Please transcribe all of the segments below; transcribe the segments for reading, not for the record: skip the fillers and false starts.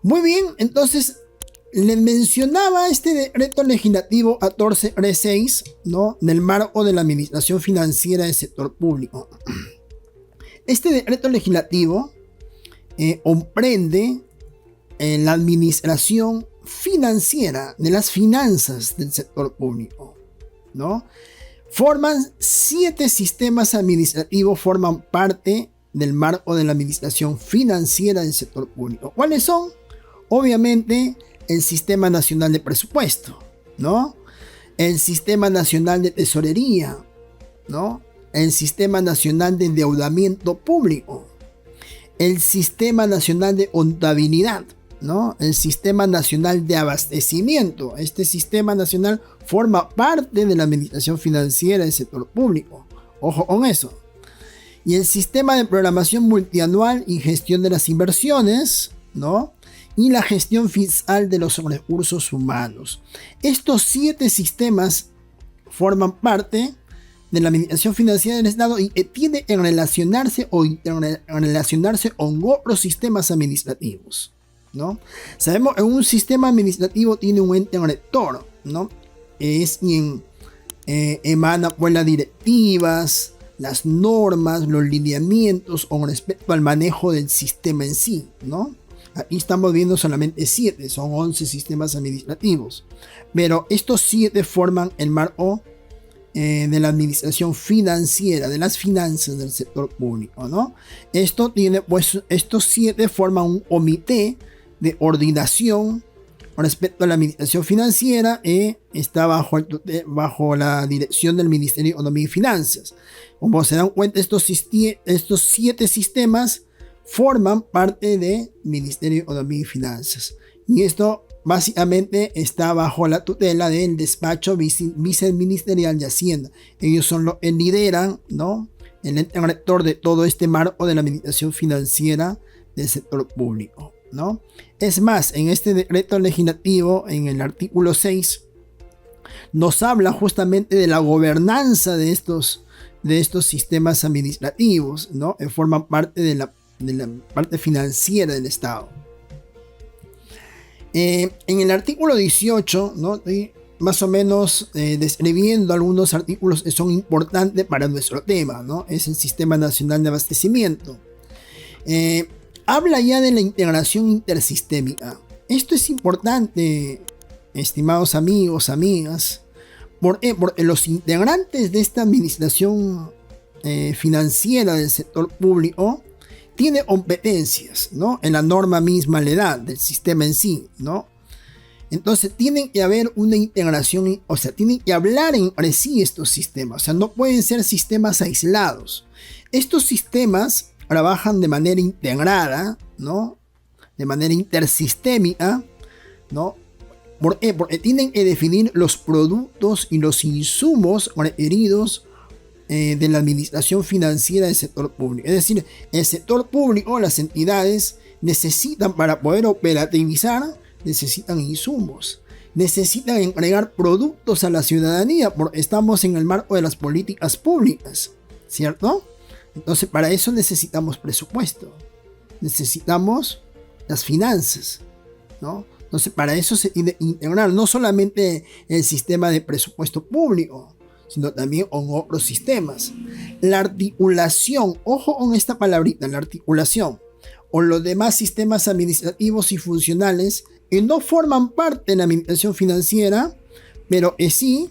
Muy bien, entonces les mencionaba este decreto legislativo 1436, ¿no? Del marco de la administración financiera del sector público. Este decreto legislativo comprende la administración financiera de las finanzas del sector público, ¿no? Forman 7 sistemas administrativos, forman parte del marco de la administración financiera del sector público. ¿Cuáles son? Obviamente, el Sistema Nacional de Presupuesto, ¿no? El Sistema Nacional de Tesorería, ¿no? El Sistema Nacional de Endeudamiento Público, el Sistema Nacional de Contabilidad, ¿no? El Sistema Nacional de Abastecimiento. Este Sistema Nacional forma parte de la administración financiera del sector público. Ojo con eso. Y el Sistema de Programación Multianual y Gestión de las Inversiones, ¿no? Y la gestión fiscal de los recursos humanos. Estos 7 sistemas forman parte de la administración financiera del Estado y tienden a relacionarse con otros sistemas administrativos, ¿no? Sabemos que un sistema administrativo tiene un ente rector, ¿no? Es quien emana pues las directivas, las normas, los lineamientos con respecto al manejo del sistema en sí, ¿no? Aquí estamos viendo solamente 7, son 11 sistemas administrativos. Pero estos 7 forman el marco de la administración financiera, de las finanzas del sector público, ¿no? Estos 7 forman un comité de coordinación respecto a la administración financiera y está bajo la dirección del Ministerio de Economía y Finanzas. Como se dan cuenta, estos 7 sistemas forman parte del Ministerio de Economía y Finanzas. Y esto básicamente está bajo la tutela del despacho viceministerial de Hacienda. Ellos son los que lideran, ¿no?, el ente rector de todo este marco de la administración financiera del sector público, ¿no? Es más, en este decreto legislativo, en el artículo 6, nos habla justamente de la gobernanza de estos sistemas administrativos, ¿no?, que forman parte de la parte financiera del Estado. En el artículo 18, ¿no?, estoy más o menos describiendo algunos artículos que son importantes para nuestro tema, ¿no? Es el Sistema Nacional de Abastecimiento. Habla ya de la integración intersistémica. Esto es importante, estimados amigos, amigas. Porque los integrantes de esta administración financiera del sector público tiene competencias, ¿no?, en la norma misma le da del sistema en sí, ¿no? Entonces tienen que haber una integración, o sea, tienen que hablar entre sí estos sistemas, o sea, no pueden ser sistemas aislados. Estos sistemas trabajan de manera integrada, ¿no?, de manera intersistémica, ¿no? ¿Por qué? Porque tienen que definir los productos y los insumos requeridos de la administración financiera del sector público. Es decir, el sector público, las entidades necesitan, para poder operativizar, necesitan insumos, necesitan entregar productos a la ciudadanía, porque estamos en el marco de las políticas públicas, ¿cierto? Entonces, para eso necesitamos presupuesto, necesitamos las finanzas, ¿no? Entonces, para eso se tiene que integrar no solamente el sistema de presupuesto público, sino también con otros sistemas. La articulación, ojo con esta palabrita, la articulación, o los demás sistemas administrativos y funcionales que no forman parte de la administración financiera, pero que sí,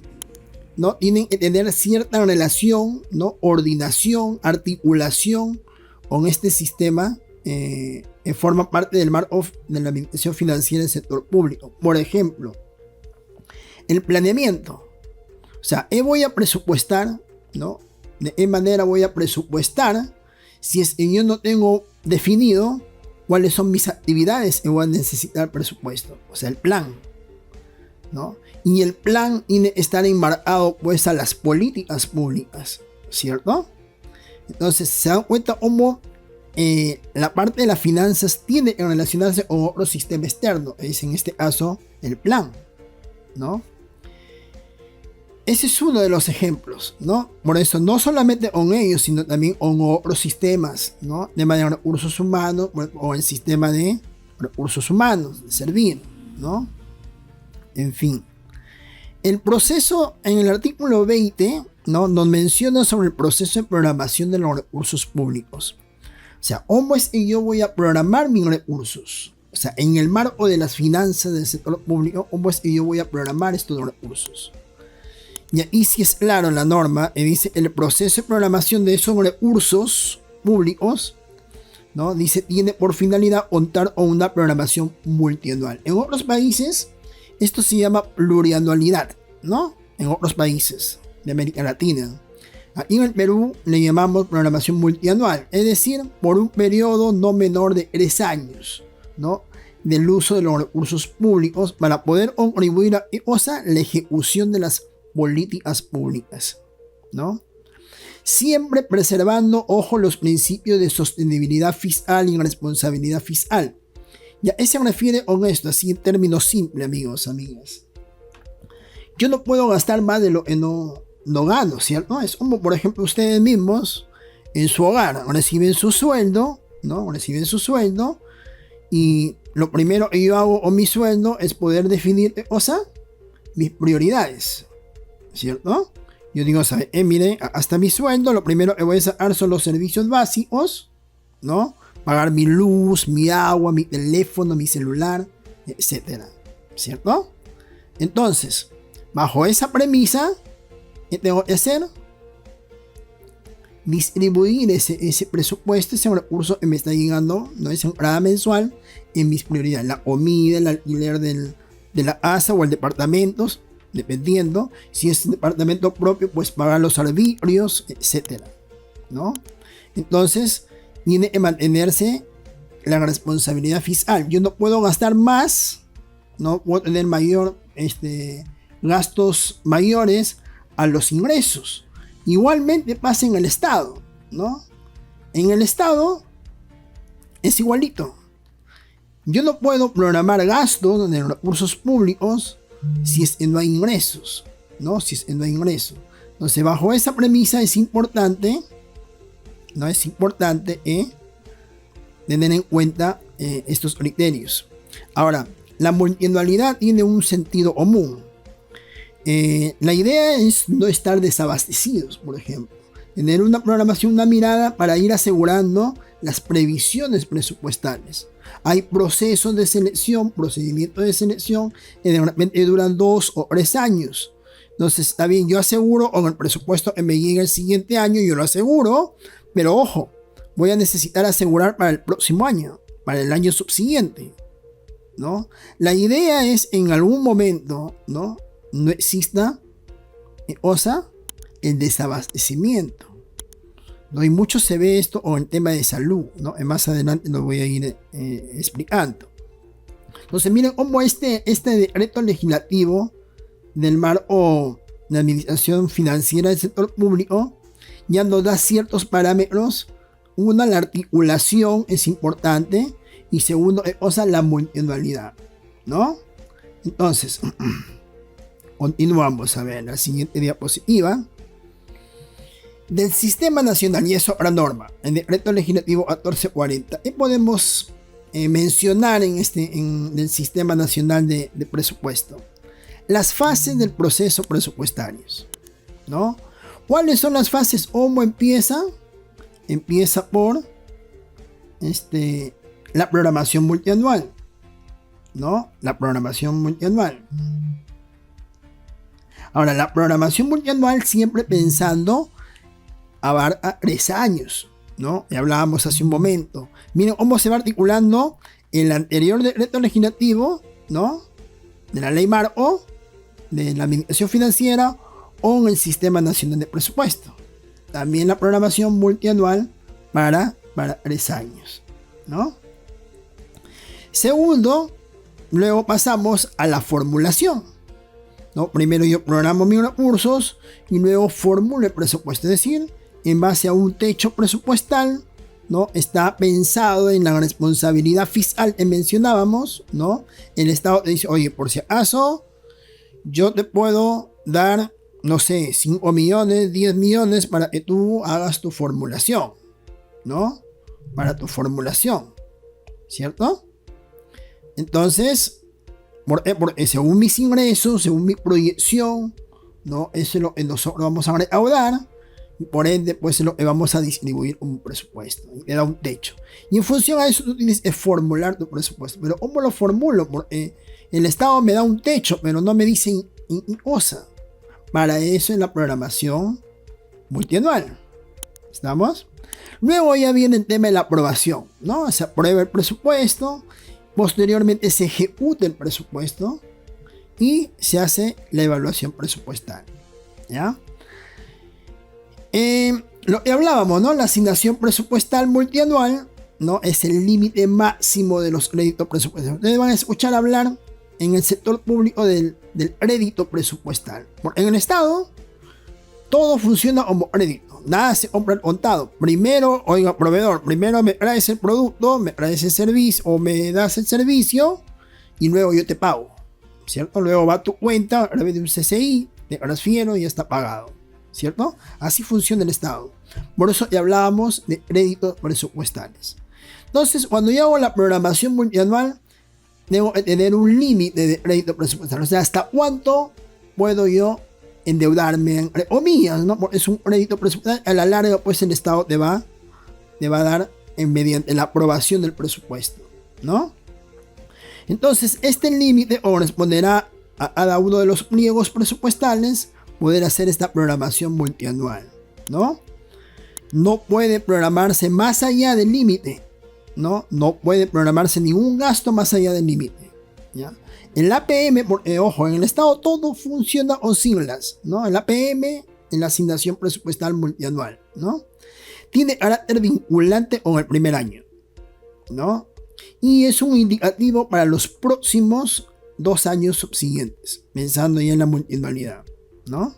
¿no?, tienen que tener cierta relación, ¿no?, coordinación, articulación con este sistema que forma parte del marco de la administración financiera del sector público. Por ejemplo, el planeamiento. O sea, voy a presupuestar, ¿no? ¿De qué manera voy a presupuestar si es que yo no tengo definido cuáles son mis actividades que voy a necesitar presupuesto? O sea, el plan, ¿no? Y el plan tiene que estar enmarcado pues a las políticas públicas, ¿cierto? Entonces se dan cuenta cómo la parte de las finanzas tiene que relacionarse con otro sistema externo, es en este caso el plan, ¿no? Ese es uno de los ejemplos, ¿no? Por eso, no solamente con ellos, sino también con otros sistemas, ¿no?, de manera de recursos humanos o el sistema de recursos humanos, de servir, ¿no? En fin. El proceso en el artículo 20, ¿no? Nos menciona sobre el proceso de programación de los recursos públicos. O sea, ¿cómo es que yo voy a programar mis recursos? O sea, en el marco de las finanzas del sector público, ¿cómo es que yo voy a programar estos recursos? Y ahí sí es claro la norma, dice el proceso de programación de esos recursos públicos, ¿no? Dice, tiene por finalidad contar con una programación multianual. En otros países, esto se llama plurianualidad, ¿no? En otros países de América Latina. Aquí en el Perú le llamamos programación multianual, es decir, por un periodo no menor de 3 años, ¿no? Del uso de los recursos públicos para poder contribuir a la ejecución de las políticas públicas, ¿no? Siempre preservando, ojo, los principios de sostenibilidad fiscal y responsabilidad fiscal. Ya, ¿qué se refiere con esto? Así en términos simples, amigos, amigas. Yo no puedo gastar más de lo que no gano, ¿cierto? Es como, por ejemplo, ustedes mismos en su hogar reciben su sueldo, ¿no? Reciben su sueldo y lo primero que yo hago con mi sueldo es poder definir, mis prioridades, ¿cierto? Yo digo, ¿sabe? Mire, hasta mi sueldo, lo primero que voy a sacar son los servicios básicos, ¿no? Pagar mi luz, mi agua, mi teléfono, mi celular, etcétera, ¿cierto? Entonces, bajo esa premisa, ¿qué tengo que hacer? Distribuir ese presupuesto, ese recurso que me está llegando, ¿no? Esa entrada mensual en mis prioridades. La comida, el alquiler de la casa o el departamento, dependiendo. Si es un departamento propio, pues pagar los arbitrios, etcétera, ¿no? Entonces, tiene que mantenerse la responsabilidad fiscal. Yo no puedo gastar más, no puedo tener gastos mayores a los ingresos. Igualmente pasa en el Estado, ¿no? En el Estado es igualito. Yo no puedo programar gastos de recursos públicos si es que no hay ingresos, ¿no? Si es que no hay ingresos. Entonces, bajo esa premisa es importante, ¿no? Es importante tener en cuenta estos criterios. Ahora, la multianualidad tiene un sentido común. La idea es no estar desabastecidos, por ejemplo. Tener una programación, una mirada para ir asegurando las previsiones presupuestales. Hay procesos de selección, procedimientos de selección que de repente duran 2 o 3 años. Entonces, está bien, yo aseguro con el presupuesto que me llegue el siguiente año, yo lo aseguro, pero ojo, voy a necesitar asegurar para el próximo año, para el año subsiguiente, ¿no? La idea es en algún momento, ¿no? No exista el desabastecimiento, ¿no? Y mucho se ve esto con el tema de salud, ¿no? Y más adelante lo voy a ir explicando. Entonces, miren cómo este decreto legislativo del marco de administración financiera del sector público ya nos da ciertos parámetros. Una, la articulación es importante, y segundo, la multianualidad, ¿no? Entonces, continuamos a ver la siguiente diapositiva. Del Sistema Nacional, y eso otra norma, el decreto legislativo 1440, ¿qué podemos mencionar del Sistema Nacional de Presupuesto? Las fases del proceso presupuestarios, ¿no? ¿Cuáles son las fases? ¿Cómo empieza? Empieza por la programación multianual, ¿no? La programación multianual. Ahora, la programación multianual siempre pensando a 3 años, ¿no? Ya hablábamos hace un momento. Miren cómo se va articulando el anterior decreto legislativo, ¿no? De la ley marco, de la administración financiera, o en el Sistema Nacional de Presupuesto. También la programación multianual para 3 años, ¿no? Segundo, luego pasamos a la formulación, ¿no? Primero yo programo mis recursos y luego formulo el presupuesto, es decir, en base a un techo presupuestal, ¿no? Está pensado en la responsabilidad fiscal que mencionábamos, ¿no? El Estado te dice, oye, por si acaso, yo te puedo dar, no sé, 5 millones, 10 millones para que tú hagas tu formulación, ¿no? Para tu formulación, ¿cierto? Entonces, según mis ingresos, según mi proyección, ¿no? Eso es lo que nosotros vamos a recaudar. Y por ende, pues lo que vamos a distribuir un presupuesto. Le da un techo. Y en función a eso, tú tienes que formular tu presupuesto. Pero ¿cómo lo formulo? Porque el Estado me da un techo, pero no me dice cosa. Para eso es la programación multianual. ¿Estamos? Luego ya viene el tema de la aprobación, ¿no? Se aprueba el presupuesto, posteriormente se ejecuta el presupuesto y se hace la evaluación presupuestal, ¿ya? Lo que hablábamos, ¿no? La asignación presupuestal multianual, ¿no? Es el límite máximo de los créditos presupuestales. Ustedes van a escuchar hablar en el sector público del crédito presupuestal. En el Estado, todo funciona como crédito. Nada se compra al contado. Primero, oiga, proveedor, primero me traes el producto, me traes el servicio o me das el servicio y luego yo te pago, ¿cierto? Luego va a tu cuenta a través de un CCI, te transfiero y ya está pagado, ¿cierto? Así funciona el Estado. Por eso ya hablábamos de créditos presupuestales. Entonces, cuando yo hago la programación multianual, debo tener un límite de crédito presupuestal. O sea, hasta cuánto puedo yo endeudarme, entre comillas, ¿no? Porque es un crédito presupuestal. A la larga, pues el Estado te va a dar mediante la aprobación del presupuesto, ¿no? Entonces, este límite corresponderá a cada uno de los pliegos presupuestales poder hacer esta programación multianual, ¿no? No puede programarse más allá del límite, ¿no? No puede programarse ningún gasto más allá del límite, ¿ya? En la APM, ojo, en el Estado todo funciona con siglas, ¿no? En la APM, en la asignación presupuestal multianual, ¿no? Tiene carácter vinculante con el primer año, ¿no? Y es un indicativo para los próximos 2 años subsiguientes, pensando ya en la multianualidad, ¿no?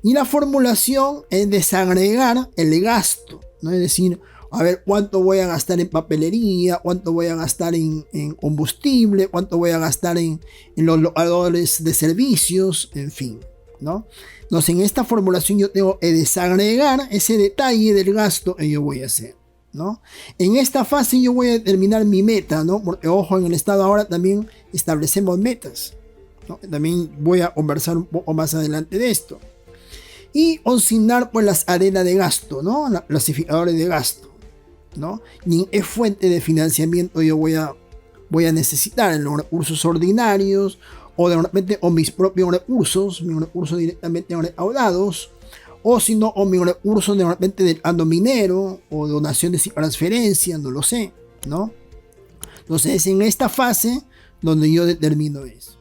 Y la formulación es desagregar el gasto, ¿no? Es decir, a ver cuánto voy a gastar en papelería, cuánto voy a gastar en combustible, cuánto voy a gastar en los locadores de servicios, en fin, ¿no? Entonces, en esta formulación yo tengo que desagregar ese detalle del gasto que yo voy a hacer, ¿no? En esta fase yo voy a determinar mi meta, ¿no? Porque, ojo, en el Estado ahora también establecemos metas, ¿no? También voy a conversar un poco más adelante de esto. Y consignar pues las arenas de gasto, ¿no? Los clasificadores de gasto, ¿no? Y en qué fuente de financiamiento yo voy a necesitar, en los recursos ordinarios o de repente o mis propios recursos directamente recaudados, o si no, o mis recursos de repente del ando minero o donaciones y transferencias, no lo sé, ¿no? Entonces es en esta fase donde yo determino eso.